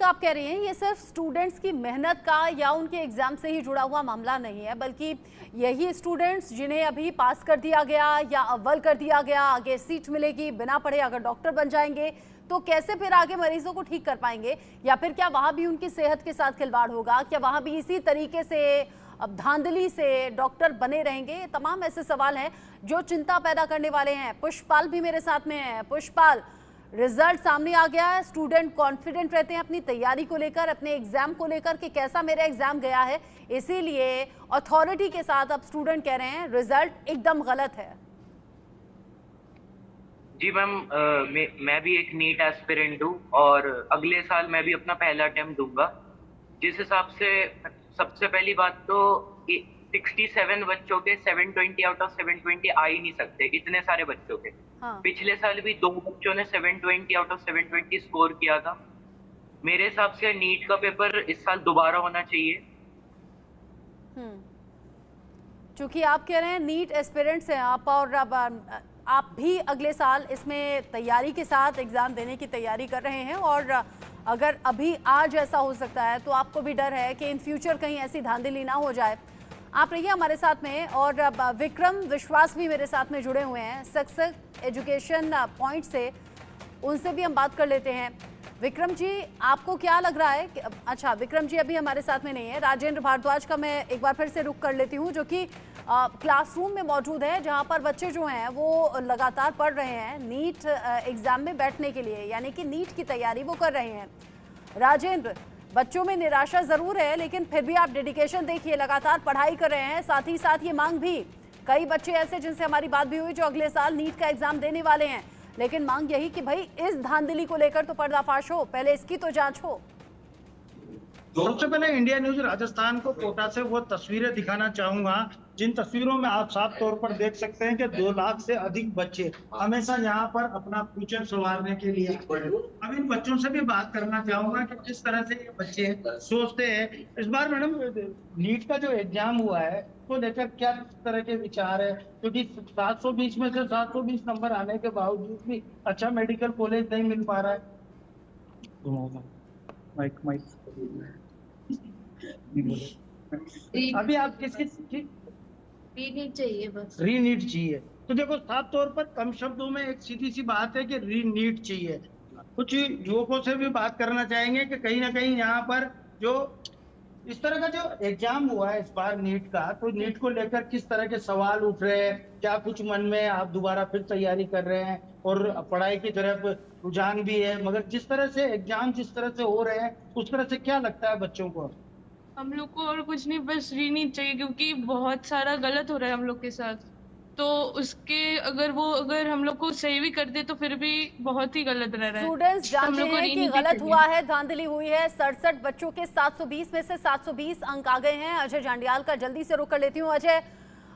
आप कह रहे हैं ये सिर्फ स्टूडेंट्स की मेहनत का या उनके एग्जाम से ही जुड़ा हुआ मामला नहीं है, बल्कि यही स्टूडेंट्स जिन्हें अभी पास कर दिया गया या अव्वल कर दिया गया, आगे सीट मिलेगी, बिना पढ़े अगर डॉक्टर बन जाएंगे तो कैसे फिर आगे मरीजों को ठीक कर पाएंगे, या फिर क्या वहां भी उनकी सेहत के साथ खिलवाड़ होगा, क्या वहां भी इसी तरीके से अब धांधली से डॉक्टर बने रहेंगे। ये तमाम ऐसे सवाल हैं जो चिंता पैदा करने वाले हैं। पुष्पाल भी मेरे साथ में है। पुष्पाल, रिजल्ट सामने आ गया है, स्टूडेंट कॉन्फिडेंट रहते हैं अपनी तैयारी को लेकर, अपने एग्जाम को लेकर कि कैसा मेरा एग्जाम गया है, इसीलिए अथॉरिटी के साथ अब स्टूडेंट कह रहे हैं रिजल्ट एकदम गलत है। जी मैम, मैं भी एक नीट एस्पिरेंट हूँ और अगले साल मैं भी अपना पहला अटेम्प्ट दूंगा। जिस हिसाब से सबसे पहली बात तो 67 बच्चों के 720 आउट ऑफ 720 आ ही नहीं सकते, इतने सारे बच्चों के। हाँ। पिछले साल भी 2 बच्चों ने 720 आउट ऑफ 720 स्कोर किया था। मेरे हिसाब से नीट का पेपर इस साल दोबारा होना चाहिए। चूंकि आप कह रहे हैं नीट एस्पिरेंट्स हैं आप, और अब आप भी अगले साल इसमें तैयारी के साथ एग्जाम देने की तैयारी कर रहे हैं, और अगर अभी आज ऐसा हो सकता है तो आपको भी डर है कि इन फ्यूचर कहीं ऐसी धांधली ना हो जाए। आप रहिए हमारे साथ में, और अब विक्रम विश्वास भी मेरे साथ में जुड़े हुए हैं सक्सेस एजुकेशन पॉइंट से, उनसे भी हम बात कर लेते हैं। विक्रम जी, आपको क्या लग रहा है कि अच्छा, विक्रम जी अभी हमारे साथ में नहीं है। राजेंद्र भारद्वाज का मैं एक बार फिर से रुख कर लेती हूँ, जो कि क्लासरूम में मौजूद है, जहाँ पर बच्चे जो हैं वो लगातार पढ़ रहे हैं नीट एग्जाम में बैठने के लिए, यानी कि नीट की तैयारी वो कर रहे हैं। राजेंद्र, बच्चों में निराशा जरूर है, लेकिन फिर भी आप डेडिकेशन देखिए, लगातार पढ़ाई कर रहे हैं, साथ ही साथ ये मांग भी, कई बच्चे ऐसे जिनसे हमारी बात भी हुई जो अगले साल नीट का एग्जाम देने वाले हैं, लेकिन मांग यही कि भाई इस धांधली को लेकर तो पर्दाफाश हो, पहले इसकी तो जांच हो। सबसे पहले इंडिया न्यूज राजस्थान को कोटा से वो तस्वीरें दिखाना चाहूंगा जिन तस्वीरों में आप साफ तौर पर देख सकते हैं कि 2 लाख से अधिक बच्चे हमेशा यहाँ पर अपना फ्यूचर संवारने के लिए आते हैं। अब इन बच्चों से भी बात करना चाहूंगा कि किस तरह से ये बच्चे सोचते हैं। इस बार मैडम नीट का जो एग्जाम हुआ है तो लेकर क्या तरह के विचार है, क्योंकि 720 में से 720 नंबर आने के बावजूद भी अच्छा मेडिकल कॉलेज नहीं मिल पा रहा है। माइक अभी आप किसकी रीनीट चाहिए? बस रीनीट चाहिए। तो देखो, साफ तौर पर कम शब्दों में एक सीधी सी बात है कि रीनीट चाहिए। कुछ युवकों से भी बात करना चाहेंगे कि कहीं ना कहीं यहाँ पर जो इस तरह का जो एग्जाम हुआ है इस बार नीट का, तो नीट को लेकर किस तरह के सवाल उठ रहे हैं, क्या कुछ मन में आप दोबारा फिर तैयारी कर रहे हैं और पढ़ाई की तरफ रुझान भी है, मगर जिस तरह से एग्जाम जिस तरह से हो रहे हैं उस तरह से क्या लगता है बच्चों को? हम लोग को और कुछ नहीं, बस रीनीट चाहिए, क्योंकि बहुत सारा गलत हो रहा है हम लोग के साथ। तो उसके अगर हम लोग को सही भी कर दे तो फिर भी बहुत ही गलत रह रहा है। स्टूडेंट्स जानते हैं कि गलत हुआ है, धांधली हुई है। 67 बच्चों के 720 में से 720 अंक आ गए हैं। अजय जांडियाल का जल्दी से रुक कर लेती हूँ। अजय,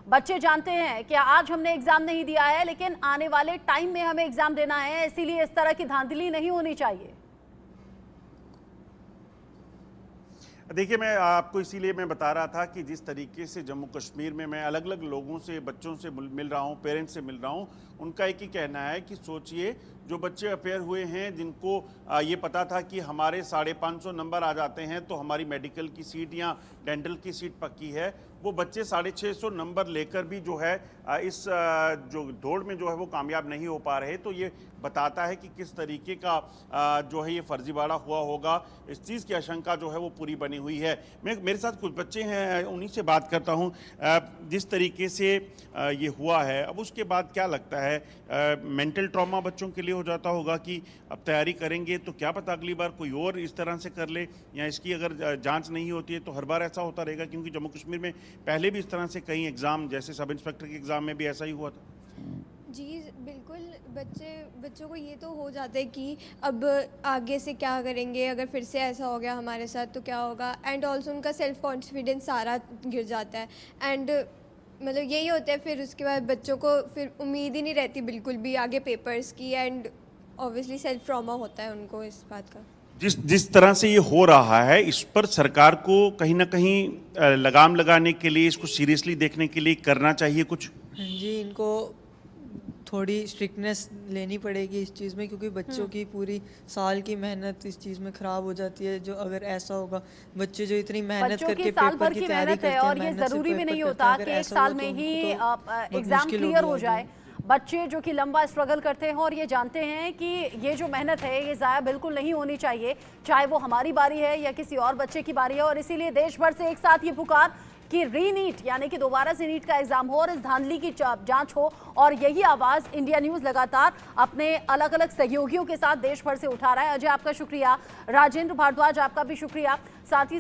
बच्चे जानते हैं कि आज हमने एग्जाम नहीं दिया है, लेकिन आने वाले टाइम में हमें एग्जाम देना है, इसीलिए इस तरह की धांधली नहीं होनी चाहिए। देखिए, मैं आपको इसीलिए मैं बता रहा था कि जिस तरीके से जम्मू कश्मीर में मैं अलग अलग लोगों से, बच्चों से मिल रहा हूँ, पेरेंट्स से मिल रहा हूँ, उनका एक ही कहना है कि सोचिए जो बच्चे अफेयर हुए हैं, जिनको ये पता था कि हमारे 550 नंबर आ जाते हैं तो हमारी मेडिकल की सीट या डेंटल की सीट पक्की है, वो बच्चे 650 नंबर लेकर भी जो है इस जो दौड़ में जो है वो कामयाब नहीं हो पा रहे। तो ये बताता है कि किस तरीके का जो है ये फर्जीवाड़ा हुआ होगा। इस चीज़ की आशंका जो है वो पूरी बनी हुई है। मेरे साथ कुछ बच्चे हैं, उन्हीं से बात करता हूँ। जिस तरीके से ये हुआ है, अब उसके बाद क्या लगता है, मेंटल ट्रॉमा बच्चों के लिए हो जाता होगा कि अब तैयारी करेंगे तो क्या पता अगली बार कोई और इस तरह से कर ले, या इसकी अगर जांच नहीं होती है तो हर बार ऐसा होता रहेगा, क्योंकि जम्मू कश्मीर में पहले भी इस तरह से कई एग्ज़ाम, जैसे सब इंस्पेक्टर के एग्ज़ाम में भी ऐसा ही हुआ था। जी बिल्कुल, बच्चों को ये तो हो जाता है कि अब आगे से क्या करेंगे, अगर फिर से ऐसा हो गया हमारे साथ तो क्या होगा, एंड ऑल्सो उनका सेल्फ कॉन्फिडेंस सारा गिर जाता है। एंड मतलब यही होता है, फिर उसके बाद बच्चों को फिर उम्मीद ही नहीं रहती बिल्कुल भी आगे पेपर्स की, एंड ऑब्वियसली सेल्फ ट्रॉमा होता है उनको इस बात का। जिस तरह से ये हो रहा है, इस पर सरकार को कहीं ना कहीं लगाम लगाने के लिए, इसको सीरियसली देखने के लिए करना चाहिए कुछ। जी, इनको थोड़ी स्ट्रिक्टनेस लेनी पड़ेगी इस चीज़ में, क्योंकि बच्चों की पूरी साल की मेहनत इस चीज़ में ख़राब हो जाती है। जो अगर ऐसा होगा, बच्चे जो इतनी मेहनत बच्चों करके की साल पेपर भर की की तैयारी मेहनत करते है हैं, और ये मेहनत से जरूरी भी पेपर नहीं करते होता हैं, अगर कि एक ऐसा साल हुआ में तो ही उनको बहुत एग्जाम मुश्किल क्लियर हो होगी जाए। आगे। बच्चे जो कि लंबा स्ट्रगल करते हैं और ये जानते हैं कि ये जो मेहनत है ये ज़ाया बिल्कुल नहीं होनी चाहिए, चाहे वो हमारी बारी है या किसी और बच्चे की बारी है। और इसीलिए देश भर से एक साथ ये पुकार कि रीनीट यानी कि दोबारा से नीट का एग्जाम हो और इस धांधली की जांच हो। और यही आवाज़ इंडिया न्यूज़ लगातार अपने अलग अलग सहयोगियों के साथ देश भर से उठा रहा है। अजय, आपका शुक्रिया। राजेंद्र भारद्वाज, आपका भी शुक्रिया। साथ ही